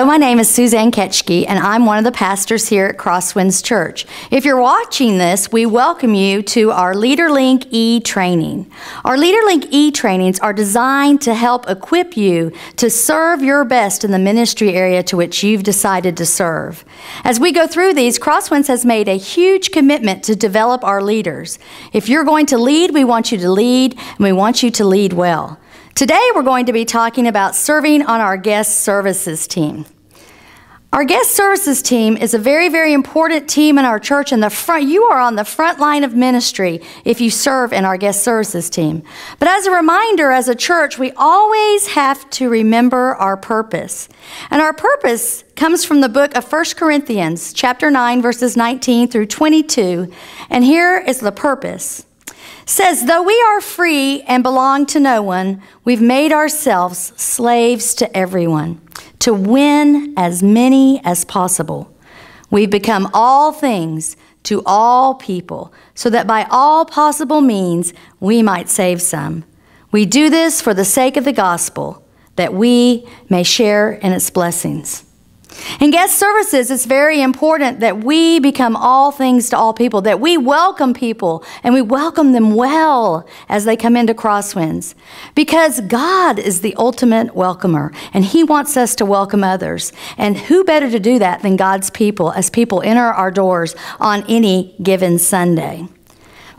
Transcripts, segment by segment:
my name is Suzanne Ketchke, and I'm one of the pastors here at Crosswinds Church. If you're watching this, we welcome you to our LeaderLink e-training. Our LeaderLink e-trainings are designed to help equip you to serve your best in the ministry area to which you've decided to serve. As we go through these, Crosswinds has made a huge commitment to develop our leaders. If you're going to lead, we want you to lead, and we want you to lead well. Today, we're going to be talking about serving on our guest services team. Our guest services team is a very, very important team in our church. In the front, you are on the front line of ministry if you serve in our guest services team. But as a reminder, as a church, we always have to remember our purpose. And our purpose comes from the book of 1 Corinthians, chapter 9, verses 19 through 22. And here is the purpose. Says, though we are free and belong to no one, we've made ourselves slaves to everyone to win as many as possible. We've become all things to all people so that by all possible means we might save some. We do this for the sake of the gospel, that we may share in its blessings. In guest services, it's very important that we become all things to all people, that we welcome people and we welcome them well as they come into Crosswinds. Because God is the ultimate welcomer and He wants us to welcome others. And who better to do that than God's people as people enter our doors on any given Sunday?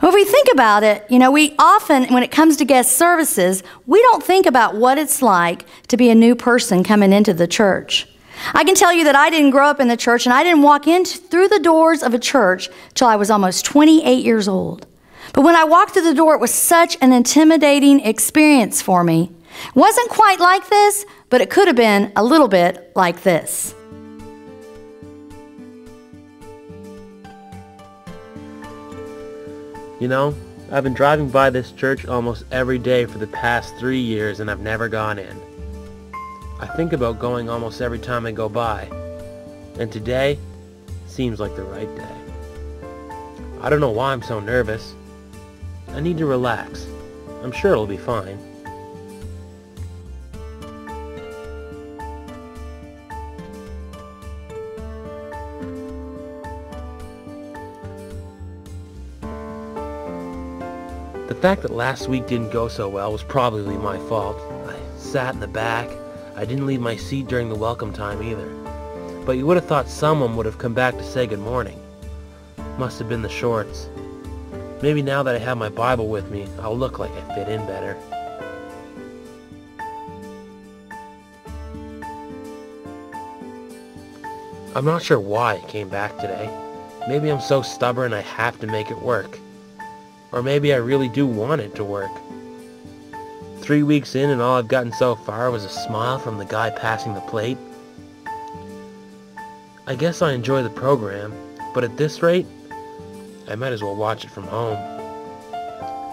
Well, if we think about it, we often, when it comes to guest services, we don't think about what it's like to be a new person coming into the church. I can tell you that I didn't grow up in the church, and I didn't walk in through the doors of a church till I was almost 28 years old. But when I walked through the door, it was such an intimidating experience for me. It wasn't quite like this, but it could have been a little bit like this. I've been driving by this church almost every day for the past 3 years, and I've never gone in. I think about going almost every time I go by, and today seems like the right day. I don't know why I'm so nervous. I need to relax. I'm sure it'll be fine. The fact that last week didn't go so well was probably my fault. I sat in the back. I didn't leave my seat during the welcome time either. But you would have thought someone would have come back to say good morning. Must have been the shorts. Maybe now that I have my Bible with me, I'll look like I fit in better. I'm not sure why I came back today. Maybe I'm so stubborn I have to make it work. Or maybe I really do want it to work. 3 weeks in and all I've gotten so far was a smile from the guy passing the plate. I guess I enjoy the program, but at this rate, I might as well watch it from home.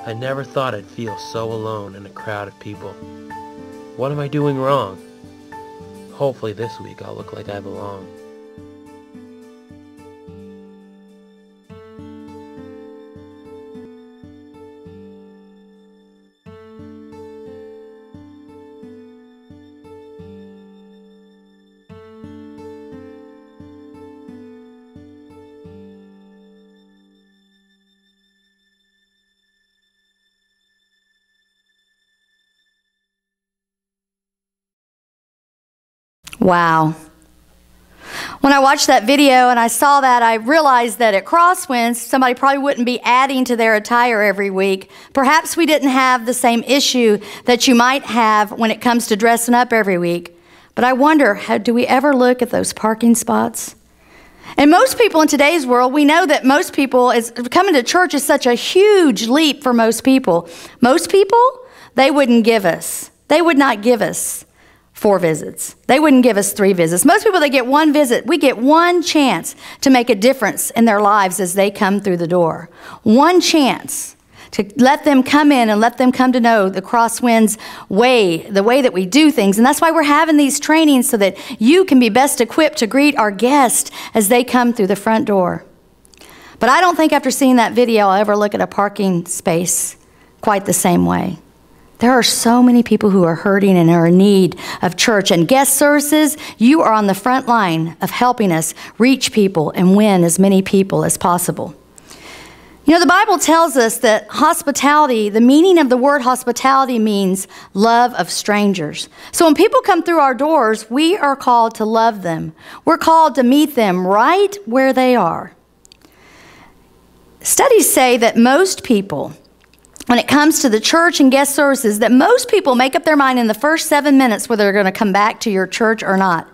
I never thought I'd feel so alone in a crowd of people. What am I doing wrong? Hopefully this week I'll look like I belong. Wow. When I watched that video and I saw that, I realized that at Crosswinds, somebody probably wouldn't be adding to their attire every week. Perhaps we didn't have the same issue that you might have when it comes to dressing up every week. But I wonder, do we ever look at those parking spots? And most people in today's world, we know that most people, coming to church is such a huge leap for most people. Most people, they would not give us 4 visits. They wouldn't give us 3 visits. Most people, they get 1 visit. We get 1 chance to make a difference in their lives as they come through the door. 1 chance to let them come in and let them come to know the Crosswinds way, the way that we do things. And that's why we're having these trainings so that you can be best equipped to greet our guests as they come through the front door. But I don't think after seeing that video I'll ever look at a parking space quite the same way. There are so many people who are hurting and are in need of church. And guest services, you are on the front line of helping us reach people and win as many people as possible. You know, the Bible tells us that hospitality, the meaning of the word hospitality means love of strangers. So when people come through our doors, we are called to love them. We're called to meet them right where they are. Studies say that most people, when it comes to the church and guest services, that most people make up their mind in the first 7 minutes whether they're going to come back to your church or not.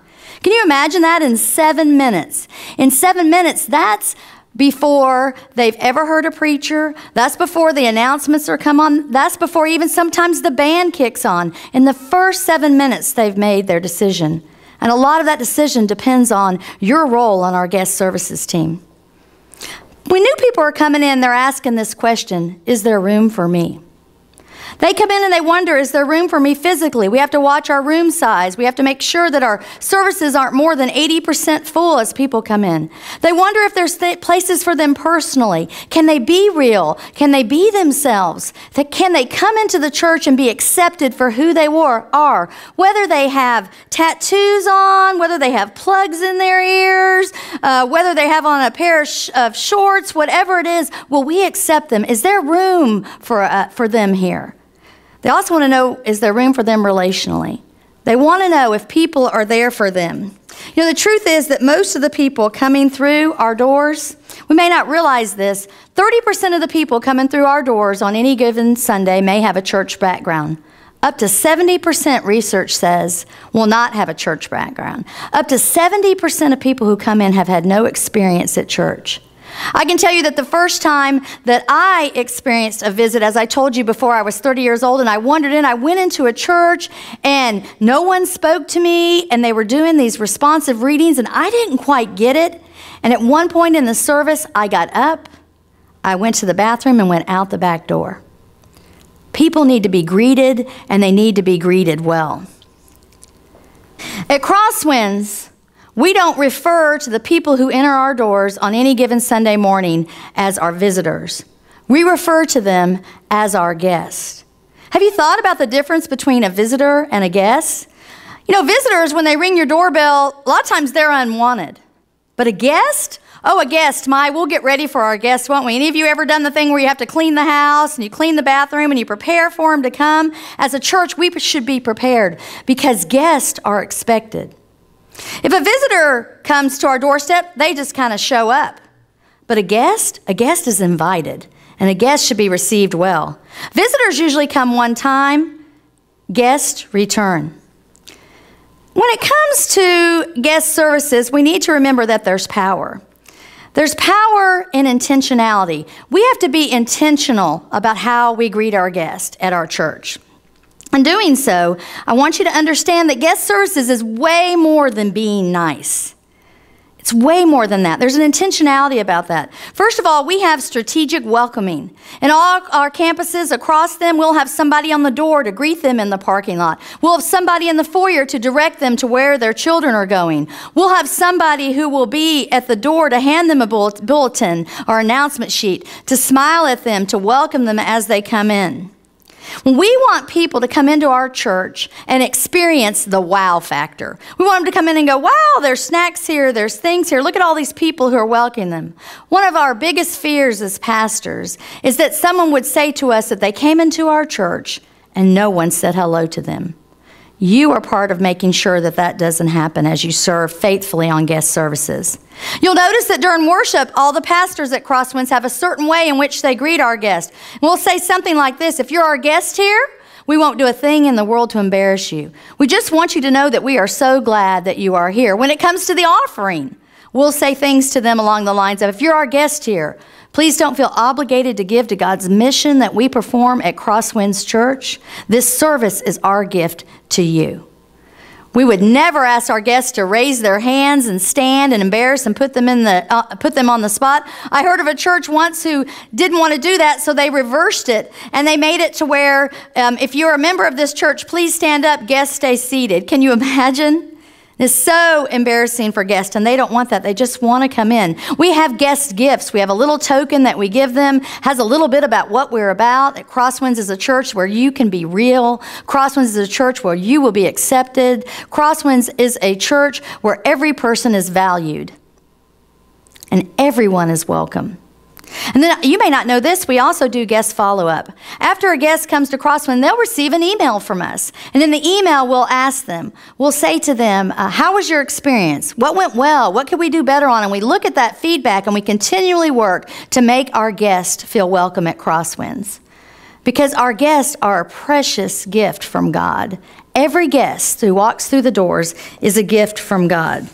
Can you imagine that in 7 minutes? In 7 minutes, that's before they've ever heard a preacher. That's before the announcements are come on. That's before even sometimes the band kicks on. In the first 7 minutes, they've made their decision. And a lot of that decision depends on your role on our guest services team. When new people are coming in, they're asking this question, is there room for me? They come in and they wonder, is there room for me physically? We have to watch our room size. We have to make sure that our services aren't more than 80% full as people come in. They wonder if there's places for them personally. Can they be real? Can they be themselves? Can they come into the church and be accepted for who they are? Whether they have tattoos on, whether they have plugs in their ears, whether they have on a pair of shorts, whatever it is, will we accept them? Is there room for them here? They also want to know, is there room for them relationally? They want to know if people are there for them. You know, the truth is that most of the people coming through our doors, we may not realize this, 30% of the people coming through our doors on any given Sunday may have a church background. Up to 70% research says will not have a church background. Up to 70% of people who come in have had no experience at church. I can tell you that the first time that I experienced a visit, as I told you before, I was 30 years old and I wandered in. I went into a church and no one spoke to me and they were doing these responsive readings and I didn't quite get it. And at one point in the service, I got up, I went to the bathroom and went out the back door. People need to be greeted and they need to be greeted well. At Crosswinds, we don't refer to the people who enter our doors on any given Sunday morning as our visitors. We refer to them as our guests. Have you thought about the difference between a visitor and a guest? You know, visitors, when they ring your doorbell, a lot of times they're unwanted. But a guest? Oh, a guest, we'll get ready for our guests, won't we? Any of you ever done the thing where you have to clean the house and you clean the bathroom and you prepare for them to come? As a church, we should be prepared because guests are expected. If a visitor comes to our doorstep, they just kind of show up. But a guest is invited, and a guest should be received well. Visitors usually come one time, guests return. When it comes to guest services, we need to remember that there's power. There's power in intentionality. We have to be intentional about how we greet our guests at our church. In doing so, I want you to understand that guest services is way more than being nice. It's way more than that. There's an intentionality about that. First of all, we have strategic welcoming. In all our campuses, across them, we'll have somebody on the door to greet them in the parking lot. We'll have somebody in the foyer to direct them to where their children are going. We'll have somebody who will be at the door to hand them a bulletin or announcement sheet, to smile at them, to welcome them as they come in. We want people to come into our church and experience the wow factor. We want them to come in and go, wow, there's snacks here, there's things here. Look at all these people who are welcoming them. One of our biggest fears as pastors is that someone would say to us that they came into our church and no one said hello to them. You are part of making sure that that doesn't happen as you serve faithfully on guest services. You'll notice that during worship, all the pastors at Crosswinds have a certain way in which they greet our guests. We'll say something like this: if you're our guest here, we won't do a thing in the world to embarrass you. We just want you to know that we are so glad that you are here. When it comes to the offering, we'll say things to them along the lines of, if you're our guest here, please don't feel obligated to give to God's mission that we perform at Crosswinds Church. This service is our gift to you. We would never ask our guests to raise their hands and stand and embarrass and put them on the spot. I heard of a church once who didn't want to do that, so they reversed it, and they made it to where if you're a member of this church, please stand up, guests stay seated. Can you imagine? It's so embarrassing for guests, and they don't want that. They just want to come in. We have guest gifts. We have a little token that we give them, has a little bit about what we're about. At Crosswinds is a church where you can be real. Crosswinds is a church where you will be accepted. Crosswinds is a church where every person is valued and everyone is welcome. And then you may not know this, we also do guest follow-up. After a guest comes to Crosswind, they'll receive an email from us. And in the email, we'll ask them, we'll say to them, how was your experience? What went well? What could we do better on? And we look at that feedback and we continually work to make our guests feel welcome at Crosswinds. Because our guests are a precious gift from God. Every guest who walks through the doors is a gift from God.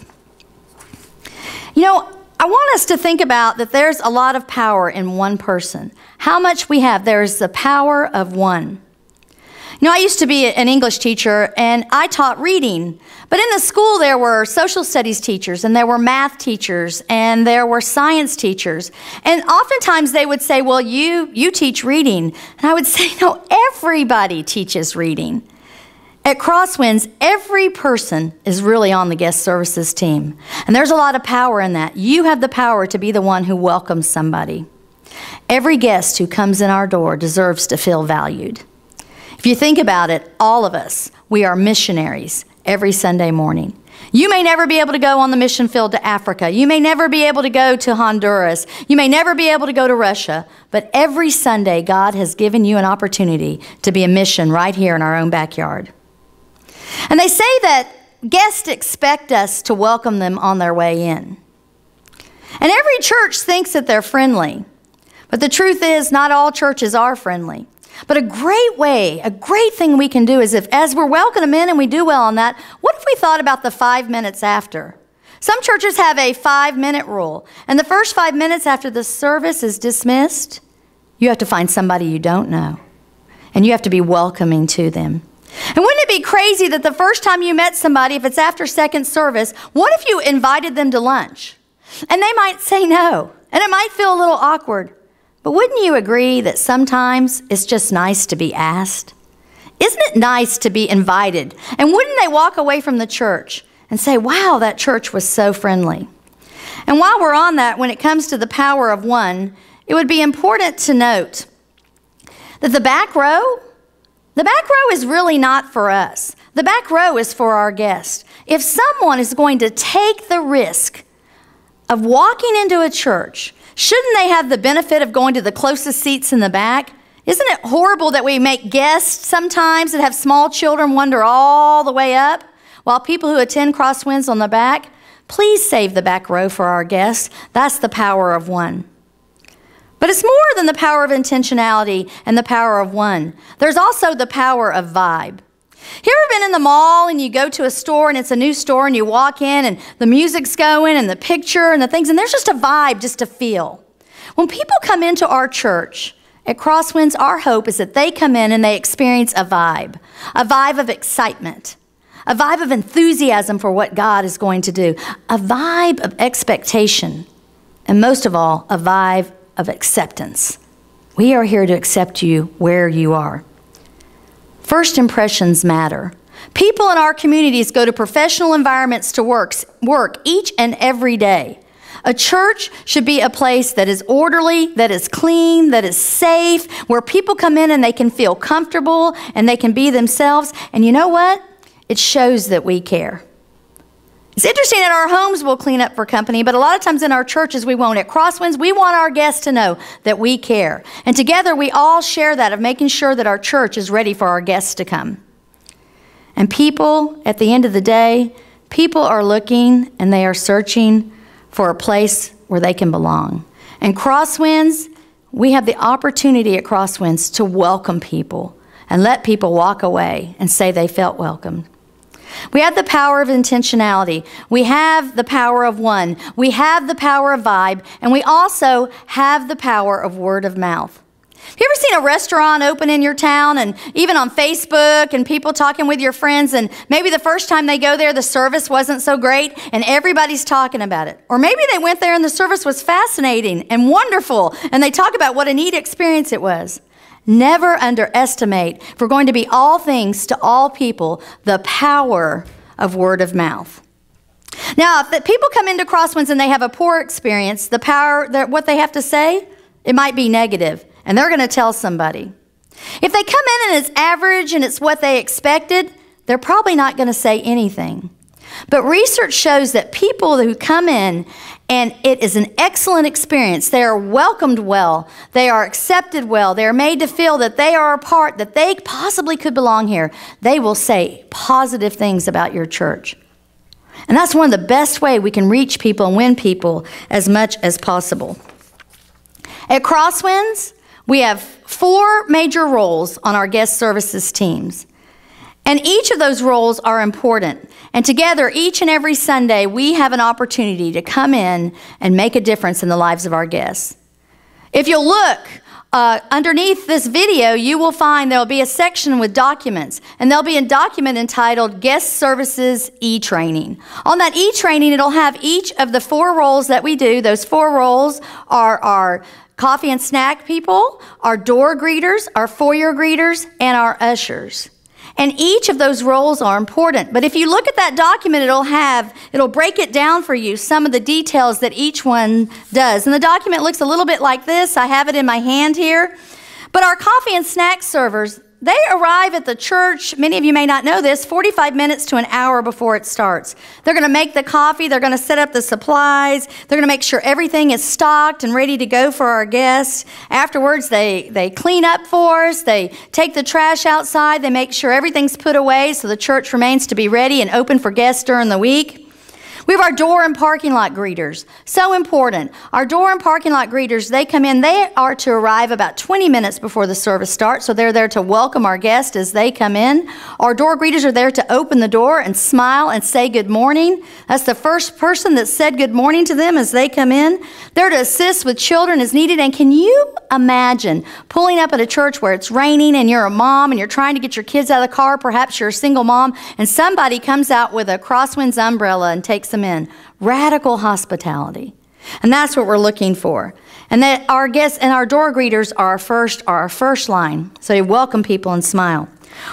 You know, I want us to think about that there's a lot of power in one person. How much we have, there's the power of one. You know, I used to be an English teacher and I taught reading, but in the school there were social studies teachers and there were math teachers and there were science teachers. And oftentimes they would say, well, you teach reading. And I would say, no, everybody teaches reading. At Crosswinds, every person is really on the guest services team. And there's a lot of power in that. You have the power to be the one who welcomes somebody. Every guest who comes in our door deserves to feel valued. If you think about it, all of us, we are missionaries every Sunday morning. You may never be able to go on the mission field to Africa. You may never be able to go to Honduras. You may never be able to go to Russia. But every Sunday, God has given you an opportunity to be a mission right here in our own backyard. And they say that guests expect us to welcome them on their way in. And every church thinks that they're friendly. But the truth is, not all churches are friendly. But a great thing we can do is as we're welcoming them in and we do well on that, what if we thought about the 5 minutes after? Some churches have a 5-minute rule. And the first 5 minutes after the service is dismissed, you have to find somebody you don't know. And you have to be welcoming to them. And wouldn't it be crazy that the first time you met somebody, if it's after second service, what if you invited them to lunch? And they might say no, and it might feel a little awkward. But wouldn't you agree that sometimes it's just nice to be asked? Isn't it nice to be invited? And wouldn't they walk away from the church and say, wow, that church was so friendly? And while we're on that, when it comes to the power of one, it would be important to note that the back row is really not for us. The back row is for our guests. If someone is going to take the risk of walking into a church, shouldn't they have the benefit of going to the closest seats in the back? Isn't it horrible that we make guests sometimes that have small children wander all the way up, while people who attend Crosswinds on the back? Please save the back row for our guests. That's the power of one. But it's more than the power of intentionality and the power of one. There's also the power of vibe. You ever been in the mall and you go to a store and it's a new store and you walk in and the music's going and the picture and the things, and there's just a vibe, just a feel. When people come into our church at Crosswinds, our hope is that they come in and they experience a vibe of excitement, a vibe of enthusiasm for what God is going to do, a vibe of expectation, and most of all, a vibe of acceptance. We are here to accept you where you are. First impressions matter. People in our communities go to professional environments to work each and every day. A church should be a place that is orderly, that is clean, that is safe, where people come in and they can feel comfortable and they can be themselves. And you know what? It shows that we care. It's interesting that our homes will clean up for company, but a lot of times in our churches we won't. At Crosswinds, we want our guests to know that we care. And together we all share that of making sure that our church is ready for our guests to come. And people, at the end of the day, people are looking and they are searching for a place where they can belong. And Crosswinds, we have the opportunity at Crosswinds to welcome people and let people walk away and say they felt welcomed. We have the power of intentionality. We have the power of one. We have the power of vibe. And we also have the power of word of mouth. Have you ever seen a restaurant open in your town and even on Facebook and people talking with your friends, and maybe the first time they go there the service wasn't so great and everybody's talking about it? Or maybe they went there and the service was fascinating and wonderful and they talk about what a neat experience it was. Never underestimate, if we're going to be all things to all people, the power of word of mouth. Now, if the people come into Crosswinds and they have a poor experience, what they have to say, it might be negative, and they're going to tell somebody. If they come in and it's average and it's what they expected, they're probably not going to say anything. But research shows that people who come in and it is an excellent experience, they are welcomed well, they are accepted well, they are made to feel that they are a part, that they possibly could belong here, they will say positive things about your church. And that's one of the best ways we can reach people and win people as much as possible. At Crosswinds, we have 4 major roles on our guest services teams. And each of those roles are important. And together, each and every Sunday, we have an opportunity to come in and make a difference in the lives of our guests. If you'll look underneath this video, you will find there will be a section with documents. And there'll be a document entitled Guest Services E-Training. On that E-Training, it'll have each of the 4 roles that we do. Those 4 roles are our coffee and snack people, our door greeters, our foyer greeters, and our ushers. And each of those roles are important. But if you look at that document, it'll break it down for you, some of the details that each one does. And the document looks a little bit like this. I have it in my hand here. But our coffee and snack servers, they arrive at the church, many of you may not know this, 45 minutes to an hour before it starts. They're going to make the coffee, they're going to set up the supplies, they're going to make sure everything is stocked and ready to go for our guests. Afterwards, they clean up for us, they take the trash outside, they make sure everything's put away so the church remains to be ready and open for guests during the week. We have our door and parking lot greeters. So important. Our door and parking lot greeters, they come in, they are to arrive about 20 minutes before the service starts, so they're there to welcome our guests as they come in. Our door greeters are there to open the door and smile and say good morning. That's the first person that said good morning to them as they come in. They're to assist with children as needed. And can you imagine pulling up at a church where it's raining and you're a mom and you're trying to get your kids out of the car, perhaps you're a single mom, and somebody comes out with a Crosswinds umbrella and takes them in. Radical hospitality. And that's what we're looking for. And that our guests and our door greeters are our first line. So they welcome people and smile.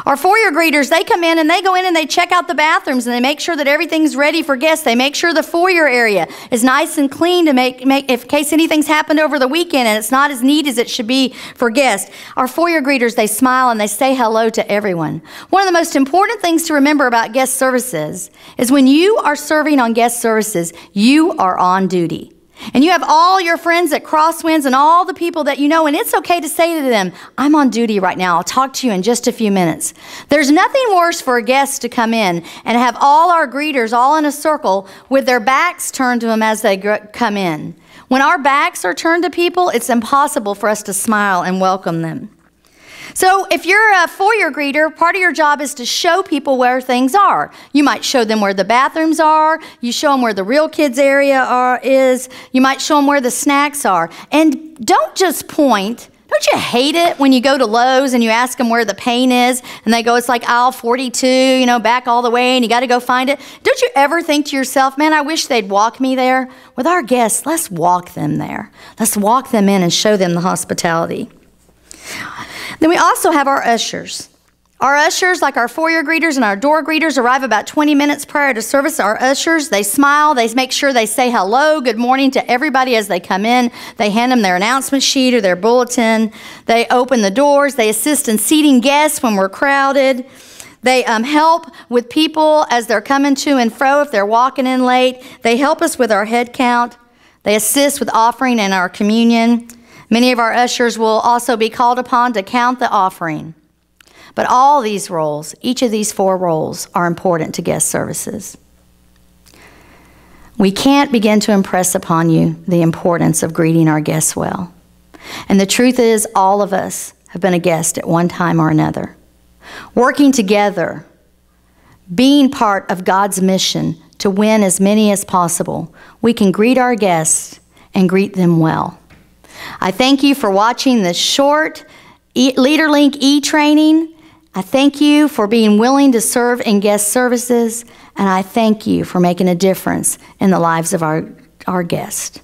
Our foyer greeters, they come in and they go in and they check out the bathrooms and they make sure that everything's ready for guests. They make sure the foyer area is nice and clean to make in case anything's happened over the weekend and it's not as neat as it should be for guests. Our foyer greeters, they smile and they say hello to everyone. One of the most important things to remember about guest services is when you are serving on guest services, you are on duty. And you have all your friends at Crosswinds and all the people that you know, and it's okay to say to them, I'm on duty right now. I'll talk to you in just a few minutes. There's nothing worse for a guest to come in and have all our greeters all in a circle with their backs turned to them as they come in. When our backs are turned to people, it's impossible for us to smile and welcome them. So if you're a foyer greeter, part of your job is to show people where things are. You might show them where the bathrooms are. You show them where the real kids area is. You might show them where the snacks are. And don't just point. Don't you hate it when you go to Lowe's and you ask them where the paint is and they go, it's like aisle 42, back all the way and you got to go find it. Don't you ever think to yourself, man, I wish they'd walk me there? With our guests, let's walk them there. Let's walk them in and show them the hospitality. Then we also have our ushers. Our ushers, like our foyer greeters and our door greeters, arrive about 20 minutes prior to service. Our ushers, they smile. They make sure they say hello, good morning to everybody as they come in. They hand them their announcement sheet or their bulletin. They open the doors. They assist in seating guests when we're crowded. They help with people as they're coming to and fro if they're walking in late. They help us with our head count. They assist with offering and our communion. Many of our ushers will also be called upon to count the offering. But all these roles, each of these 4 roles, are important to guest services. We can't begin to impress upon you the importance of greeting our guests well. And the truth is, all of us have been a guest at one time or another. Working together, being part of God's mission to win as many as possible, we can greet our guests and greet them well. I thank you for watching this short LeaderLink e-training. I thank you for being willing to serve in guest services, and I thank you for making a difference in the lives of our guests.